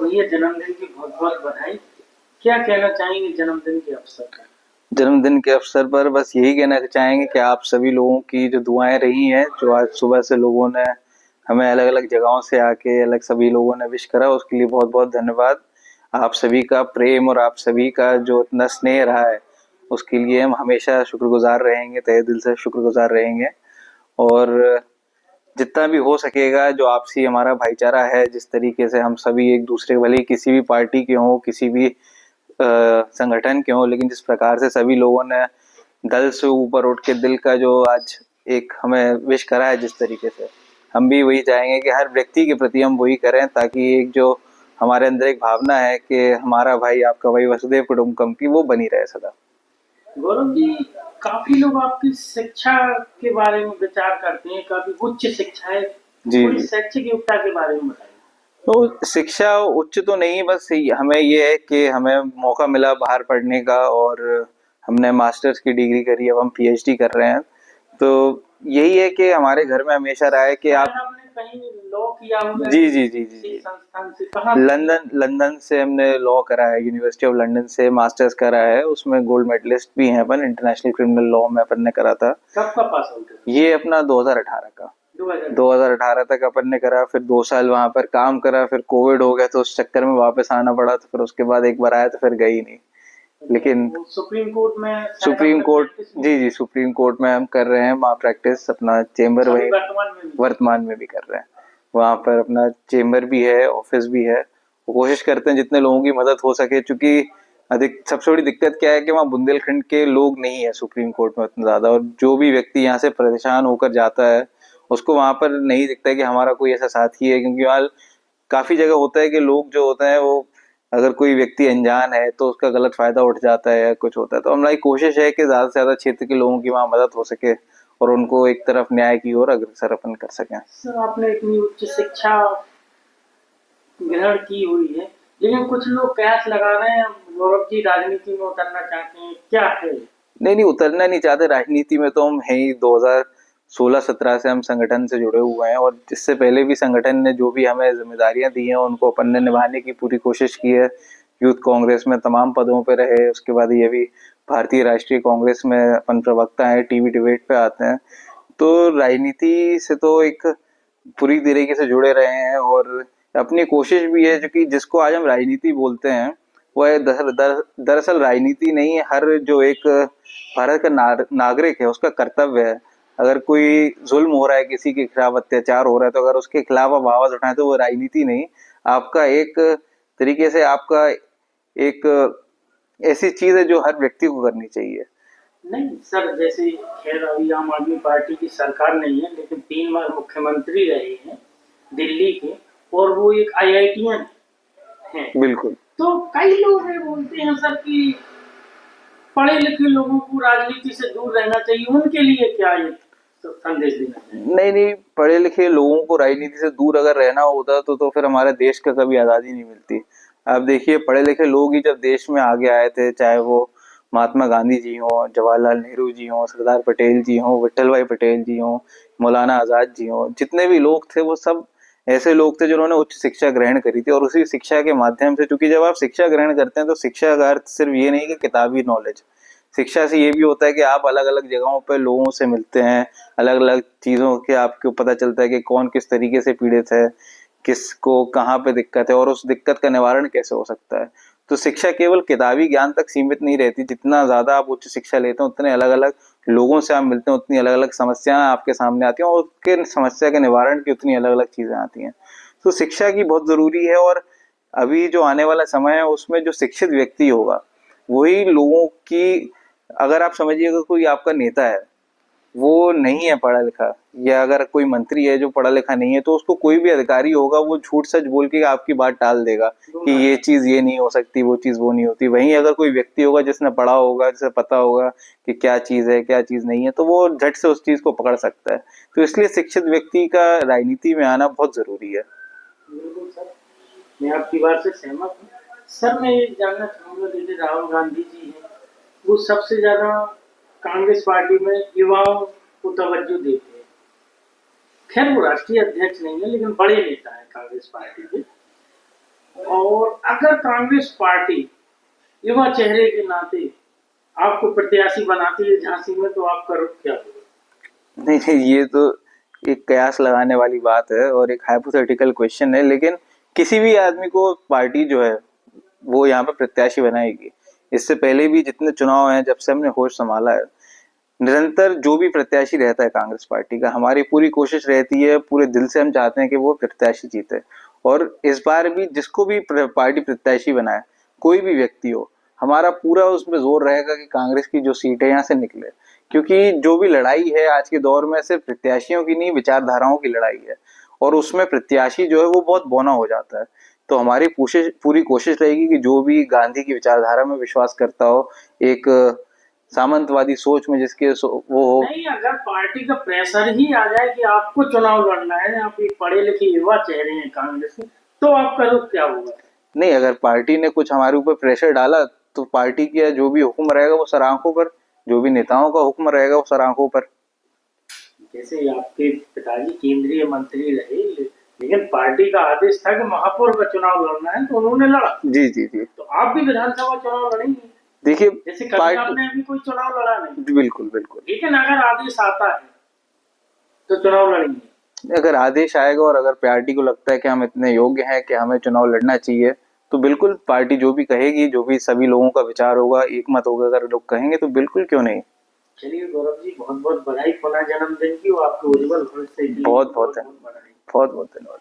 भैया जन्मदिन की बहुत बहुत बधाई। क्या कहना चाहेंगे जन्मदिन के अवसर पर? जन्मदिन के अवसर पर बस यही कहना चाहेंगे कि आप सभी लोगों की जो दुआएं रही हैं, जो आज सुबह से लोगों ने हमें अलग अलग जगहों से आके अलग सभी लोगों ने विश करा, उसके लिए बहुत बहुत धन्यवाद। आप सभी का प्रेम और आप सभी का जो इतना स्नेह रहा है, उसके लिए हम हमेशा शुक्रगुजार रहेंगे, तहे दिल से शुक्रगुजार रहेंगे। और जितना भी हो सकेगा, जो आपसी हमारा भाईचारा है, जिस तरीके से हम सभी एक दूसरे, भले ही किसी भी पार्टी के हों, किसी भी संगठन के हों, लेकिन जिस प्रकार से सभी लोगों ने दल से ऊपर उठ के दिल का जो आज एक हमें विश करा है, जिस तरीके से हम भी वही चाहेंगे कि हर व्यक्ति के प्रति हम वही करें, ताकि एक जो हमारे अंदर एक भावना है कि हमारा भाई आपका भाई वसुदेव कुटुंबकम की, वो बनी रहे सदा। गौरव जी, काफी लोग आपकी शिक्षा के बारे में विचार करते हैं, काफी उच्च शिक्षा है। जी थोड़ी जी। शैक्षिक योग्यता के बारे में बताइए। तो शिक्षा उच्च तो नहीं, बस हमें ये है कि हमें मौका मिला बाहर पढ़ने का, और हमने मास्टर्स की डिग्री करी, अब हम पीएचडी कर रहे हैं। तो यही है कि हमारे घर में हमेशा रहा है कि आप। आपने कहीं लॉ किया होगा? जी जी जी जी जी। संस्थान से कहाँ? लंदन लंदन से हमने लॉ करा है, यूनिवर्सिटी ऑफ लंदन से मास्टर्स करा है, उसमें गोल्ड मेडलिस्ट भी हैं अपन, इंटरनेशनल क्रिमिनल लॉ में अपन ने करा था। कब का पास आउट है? ये अपना 2018 का, 2018 तक अपन ने करा। फिर 2 साल वहां पर काम करा, फिर कोविड हो गया तो उस चक्कर में वापस आना पड़ा, तो फिर उसके बाद एक बार आया तो फिर गई नहीं। लेकिन सुप्रीम कोर्ट में, सुप्रीम कोर्ट, जी जी, सुप्रीम कोर्ट में हम कर रहे हैं वहाँ प्रैक्टिस, अपना चेम्बर वही वर्तमान में भी कर रहे हैं। वहाँ पर अपना चेम्बर भी है, ऑफिस भी है। वो कोशिश करते हैं जितने लोगों की मदद हो सके, क्योंकि अधिक सबसे बड़ी दिक्कत क्या है कि वहाँ बुंदेलखंड के लोग नहीं है सुप्रीम कोर्ट में उतना ज्यादा, और जो भी व्यक्ति यहाँ से परेशान होकर जाता है, उसको वहां पर नहीं दिखता है कि हमारा कोई ऐसा साथी है। क्योंकि वहाँ काफी जगह होता है कि लोग जो होते हैं वो, अगर कोई व्यक्ति अनजान है तो उसका गलत फायदा उठ जाता है या कुछ होता है। तो हमारी कोशिश है कि ज्यादा से ज्यादा क्षेत्र के लोगों की वहाँ मदद हो सके और उनको एक तरफ न्याय की ओर अग्रसर अपन कर सकें। सर, आपने इतनी उच्च शिक्षा ग्रहण की हुई है, लेकिन कुछ लोग कयास लगा रहे हैं गौरव जी राजनीति में उतरना चाहते हैं, क्या है? नहीं नहीं, उतरना नहीं चाहते राजनीति में, तो हम है ही 2016-17 से हम संगठन से जुड़े हुए हैं, और इससे पहले भी संगठन ने जो भी हमें जिम्मेदारियां दी हैं उनको अपन ने निभाने की पूरी कोशिश की है। यूथ कांग्रेस में तमाम पदों पे रहे, उसके बाद ये भी भारतीय राष्ट्रीय कांग्रेस में अपन प्रवक्ता है, टीवी डिबेट पे आते हैं। तो राजनीति से तो एक पूरी तरीके से जुड़े रहे हैं, और अपनी कोशिश भी है, जो कि जिसको आज हम राजनीति बोलते हैं, वह दरअसल राजनीति नहीं है। हर जो एक भारत का नागरिक है, उसका कर्तव्य है, अगर कोई जुल्म हो रहा है, किसी के खिलाफ अत्याचार हो रहा है, तो अगर उसके खिलाफ आप आवाज उठाएं, तो वो राजनीति नहीं, आपका एक तरीके से आपका एक ऐसी चीज है जो हर व्यक्ति को करनी चाहिए। नहीं सर, जैसे खैर अभी आम आदमी पार्टी की सरकार नहीं है, लेकिन 3 बार मुख्यमंत्री रहे हैं दिल्ली के, और वो एक IITian हैं। बिल्कुल। तो कई लोग ये बोलते हैं सर कि पढ़े लिखे लोगों को राजनीति से दूर रहना चाहिए, उनके लिए क्या ये संदेश देना चाहिए? नहीं नहीं, पढ़े लिखे लोगों को राजनीति से दूर अगर रहना होता तो फिर हमारे देश का कभी आजादी नहीं मिलती। आप देखिए, पढ़े लिखे लोग ही जब देश में आगे आए थे, चाहे वो महात्मा गांधी जी हों, जवाहरलाल नेहरू जी हों, सरदार पटेल जी हों, विट्ठल भाई पटेल जी हों, मौलाना आजाद जी हों, जितने भी लोग थे वो सब ऐसे लोग थे जिन्होंने उच्च शिक्षा ग्रहण करी थी। और उसी शिक्षा के माध्यम से, क्योंकि जब आप शिक्षा ग्रहण करते हैं तो शिक्षा का अर्थ सिर्फ ये नहीं कि किताबी नॉलेज, शिक्षा से ये भी होता है कि आप अलग अलग जगहों पर लोगों से मिलते हैं, अलग अलग चीजों के आपको पता चलता है कि कौन किस तरीके से पीड़ित है, किसको कहाँ पे दिक्कत है, और उस दिक्कत का निवारण कैसे हो सकता है। तो शिक्षा केवल किताबी ज्ञान तक सीमित नहीं रहती, जितना ज्यादा आप उच्च शिक्षा लेते हैं उतने अलग अलग लोगों से आप मिलते हैं, उतनी अलग अलग समस्याएं आपके सामने आती हैं, और उसके समस्या के निवारण की उतनी अलग अलग चीजें आती हैं। तो शिक्षा की बहुत जरूरी है, और अभी जो आने वाला समय है उसमें जो शिक्षित व्यक्ति होगा वही लोगों की, अगर आप समझिएगा कोई आपका नेता है, वो नहीं है पढ़ा लिखा, या अगर कोई मंत्री है जो पढ़ा लिखा नहीं है, तो उसको कोई भी अधिकारी होगा वो झूठ सच बोल के आपकी बात टाल देगा कि ये चीज ये नहीं हो सकती, वो चीज वो नहीं होती। वहीं अगर कोई व्यक्ति होगा जिसने पढ़ा होगा, जिसे पता होगा कि क्या चीज है क्या चीज नहीं है, तो वो झट से उस चीज को पकड़ सकता है। तो इसलिए शिक्षित व्यक्ति का राजनीति में आना बहुत जरूरी है। बिल्कुल सर, मैं आपकी बात से सहमत हूँ। सर, मैं ये जानना चाहूँगा, जैसे राहुल गांधी जी हैं, वो सबसे ज़्यादा कांग्रेस पार्टी में युवाओं को तवज्जो देते हैं। खैर वो राष्ट्रीय अध्यक्ष नहीं है, लेकिन बड़े नेता है कांग्रेस पार्टी के। और अगर कांग्रेस पार्टी युवा चेहरे के नाते आपको प्रत्याशी बनाती है झांसी में, तो आपका रुख क्या होगा? नहीं नहीं, ये तो एक कयास लगाने वाली बात है और एक हाइपोथेटिकल क्वेश्चन है, लेकिन किसी भी आदमी को पार्टी जो है वो यहाँ पे प्रत्याशी बनाएगी। इससे पहले भी जितने चुनाव हैं, जब से हमने होश संभाला है, निरंतर जो भी प्रत्याशी रहता है कांग्रेस पार्टी का, हमारी पूरी कोशिश रहती है, पूरे दिल से हम चाहते हैं कि वो प्रत्याशी जीते। और इस बार भी जिसको भी पार्टी प्रत्याशी बनाए, कोई भी व्यक्ति हो, हमारा पूरा उसमें जोर रहेगा कि कांग्रेस की जो सीट है यहाँ से निकले। क्योंकि जो भी लड़ाई है आज के दौर में, सिर्फ प्रत्याशियों की नहीं, विचारधाराओं की लड़ाई है, और उसमें प्रत्याशी जो है वो बहुत बौना हो जाता है। तो हमारी पूरी कोशिश रहेगी कि जो भी गांधी की विचारधारा में विश्वास करता हो, एक सामंतवादी सोच में जिसके वो हो। नहीं, अगर पार्टी का प्रेशर ही आ जाए कि आपको चुनाव लड़ना है, आप एक पढ़े लिखे युवा चेहरे हैं कांग्रेस में, तो आपका रुख क्या होगा? नहीं, अगर पार्टी ने कुछ हमारे ऊपर प्रेशर डाला तो पार्टी का जो भी हुक्म रहेगा वो सर आंखों पर, जो भी नेताओं का हुक्म रहेगा वो सर आंखों पर। जैसे आपके पिताजी केंद्रीय मंत्री रहे, लेकिन पार्टी का आदेश था कि महापौर का चुनाव लड़ना है, तो उन्होंने लड़ा। जी जी जी। तो आप भी विधानसभा चुनाव लड़ेंगे? देखिए, जैसे कभी आपने अभी कोई चुनाव लड़ा नहीं। बिल्कुल बिल्कुल। लेकिन अगर आदेश आता है तो चुनाव लड़ेंगे? अगर आदेश आएगा और अगर पार्टी को लगता है कि हम इतने योग्य हैं कि हमें चुनाव लड़ना चाहिए, तो बिल्कुल पार्टी जो भी कहेगी, जो भी सभी लोगों का विचार होगा, एकमत होगा, अगर लोग कहेंगे तो बिल्कुल क्यों नहीं। चलिए गौरव जी, बहुत बहुत बधाई पुनः जन्मदिन की, आपके उज्जवल भविष्य की बहुत बहुत धन्यवाद।